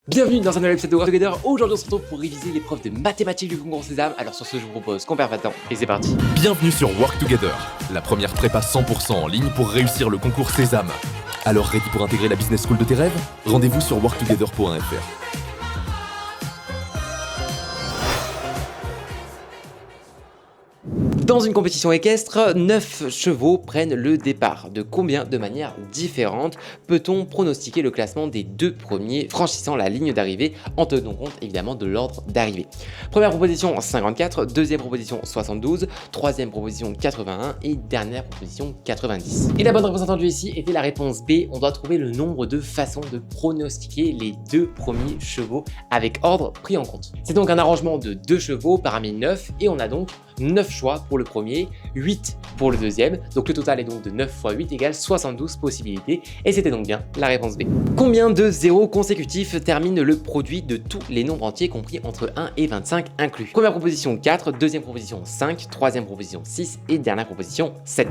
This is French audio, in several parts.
Bienvenue dans un nouvel épisode de Work Together. Aujourd'hui on se retrouve pour réviser l'épreuve de mathématiques du concours Sésame. Alors sur ce je vous propose qu'on perd pas de temps et c'est parti. Bienvenue sur Work Together, la première prépa 100% en ligne pour réussir le concours Sésame. Alors ready pour intégrer la business school de tes rêves? Rendez-vous sur worktogether.fr. Dans une compétition équestre, 9 chevaux prennent le départ. De combien de manières différentes peut-on pronostiquer le classement des deux premiers franchissant la ligne d'arrivée en tenant compte évidemment de l'ordre d'arrivée? Première proposition 54, deuxième proposition 72, troisième proposition 81 et dernière proposition 90. Et la bonne réponse attendue ici était la réponse B. On doit trouver le nombre de façons de pronostiquer les deux premiers chevaux avec ordre pris en compte. C'est donc un arrangement de 2 chevaux parmi 9 et on a donc 9 choix pour le premier, 8 pour le deuxième, donc le total est donc de 9 fois 8 égale 72 possibilités, et c'était donc bien la réponse B. Combien de zéros consécutifs termine le produit de tous les nombres entiers compris entre 1 et 25 inclus? Première proposition 4, deuxième proposition 5, troisième proposition 6 et dernière proposition 7.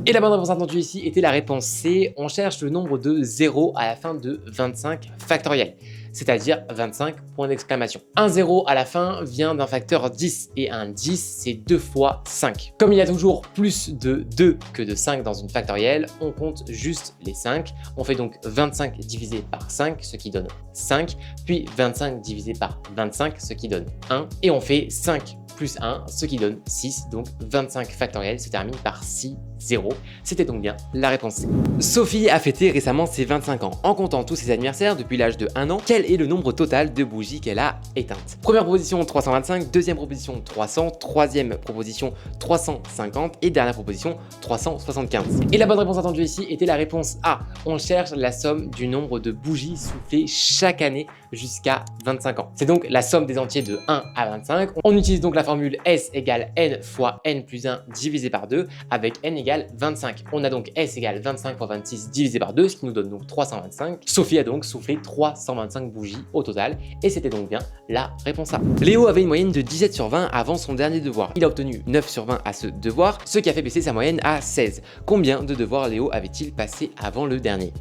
Et la bonne réponse attendue ici était la réponse C, on cherche le nombre de zéros à la fin de 25 factoriel. C'est-à-dire 25 points d'exclamation. Un 0 à la fin vient d'un facteur 10 et un 10 c'est 2 fois 5. Comme il y a toujours plus de 2 que de 5 dans une factorielle, on compte juste les 5. On fait donc 25 divisé par 5, ce qui donne 5, puis 25 divisé par 25, ce qui donne 1, et on fait 5 plus 1, ce qui donne 6, donc 25 factoriel se termine par 6, 0. C'était donc bien la réponse C. Sophie a fêté récemment ses 25 ans. En comptant tous ses anniversaires depuis l'âge de 1 an, quel est le nombre total de bougies qu'elle a éteintes? Première proposition 325, deuxième proposition 300, troisième proposition 350 et dernière proposition 375. Et la bonne réponse attendue ici était la réponse A. On cherche la somme du nombre de bougies soufflées chaque année jusqu'à 25 ans. C'est donc la somme des entiers de 1 à 25. On utilise donc la formule S égale N fois N plus 1 divisé par 2 avec N égale 25. On a donc S égale 25 fois 26 divisé par 2, ce qui nous donne donc 325. Sophie a donc soufflé 325 bougies au total et c'était donc bien la réponse A. Léo avait une moyenne de 17 sur 20 avant son dernier devoir. Il a obtenu 9 sur 20 à ce devoir, ce qui a fait baisser sa moyenne à 16. Combien de devoirs Léo avait-il passé avant le dernier?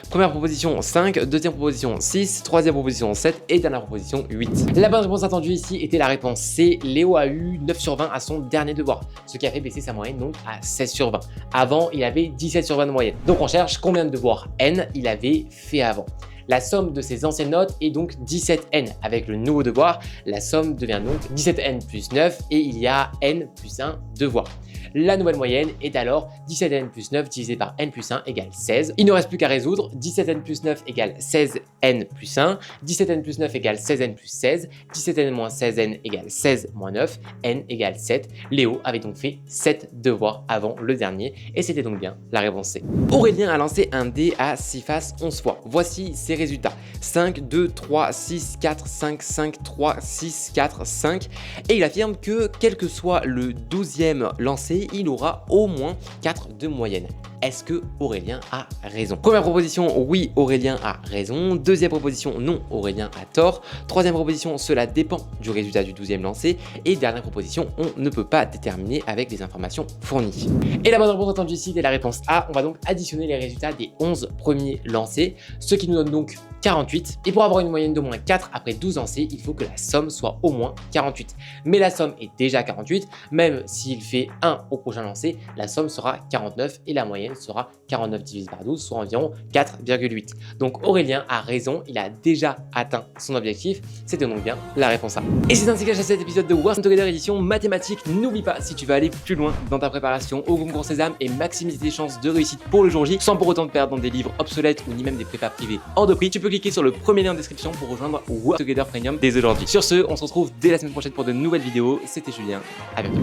Première proposition 5, deuxième proposition 6, troisième proposition 7 et dernière proposition 8. La bonne réponse attendue ici était la réponse C. Léo a eu 9 sur 20 à son dernier devoir, ce qui a fait baisser sa moyenne donc à 16 sur 20. Avant, il avait 17 sur 20 de moyenne. Donc on cherche combien de devoirs N il avait fait avant. La somme de ses anciennes notes est donc 17N. Avec le nouveau devoir, la somme devient donc 17N plus 9 et il y a N plus 1 devoir. La nouvelle moyenne est alors 17N plus 9 divisé par N plus 1 égale 16. Il ne reste plus qu'à résoudre. 17N plus 9 égale 16N plus 1. 17N plus 9 égale 16N plus 16. 17N moins 16N égale 16 moins 9. N égale 7. Léo avait donc fait 7 devoirs avant le dernier et c'était donc bien la réponse C. Aurélien a lancé un dé à 6 faces 11 fois. Voici ses résultats. 5, 2, 3, 6, 4, 5, 5, 3, 6, 4, 5. Et il affirme que quel que soit le 12e lancé, il aura au moins 4 de moyenne. Est-ce que Aurélien a raison? Première proposition, oui, Aurélien a raison. Deuxième proposition, non, Aurélien a tort. Troisième proposition, cela dépend du résultat du 12e lancé. Et dernière proposition, on ne peut pas déterminer avec les informations fournies. Et la bonne réponse attendue ici est la réponse A. On va donc additionner les résultats des 11 premiers lancés, ce qui nous donne donc 48. Et pour avoir une moyenne d'au moins 4 après 12 lancés, il faut que la somme soit au moins 48. Mais la somme est déjà 48, même s'il fait 1 au prochain lancé, la somme sera 49 et la moyenne sera 49 divisé par 12, soit environ 4,8. Donc Aurélien a raison, il a déjà atteint son objectif, c'était donc bien la réponse A. Et c'est ainsi que j'achève cet épisode de Work Together édition mathématiques. N'oublie pas, si tu veux aller plus loin dans ta préparation au concours Sésame et maximiser tes chances de réussite pour le jour J, sans pour autant te perdre dans des livres obsolètes ou ni même des prépas privés hors de prix, tu peux cliquer sur le premier lien en description pour rejoindre Work Together Premium dès aujourd'hui. Sur ce, on se retrouve dès la semaine prochaine pour de nouvelles vidéos. C'était Julien, à bientôt.